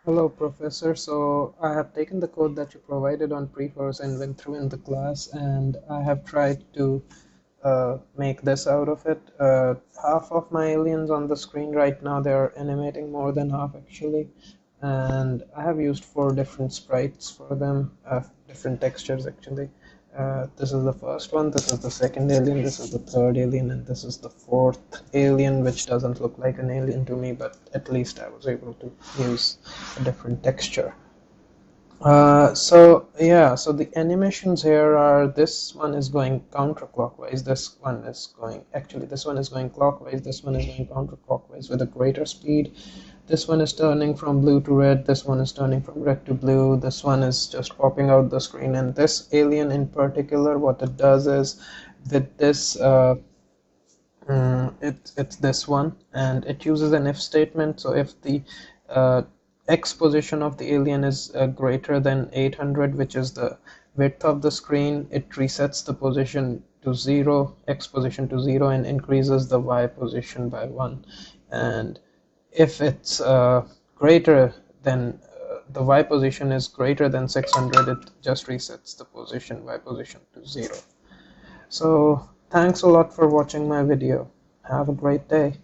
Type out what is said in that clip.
Hello, Professor. So I have taken the code that you provided on Preforce and went through in the class, and I have tried to make this out of it. Half of my aliens on the screen right now, they are animating more than half actually, and I have used 4 different sprites for them, different textures actually. This is the first one, this is the second alien, this is the third alien, and this is the fourth alien, which doesn't look like an alien to me, but at least I was able to use a different texture. So yeah, so the animations here are, this one is going counterclockwise, this one is going clockwise, this one is going counterclockwise with a greater speed. This one is turning from blue to red, this one is turning from red to blue, this one is just popping out the screen, and this alien in particular, what it does is with this it's this one, and it uses an if statement. So if the uh, x position of the alien is greater than 800, which is the width of the screen, it resets the position to 0, x position to 0, and increases the y position by 1. And if it's greater than the y position is greater than 600, it just resets the y position to 0. So thanks a lot for watching my video. Have a great day.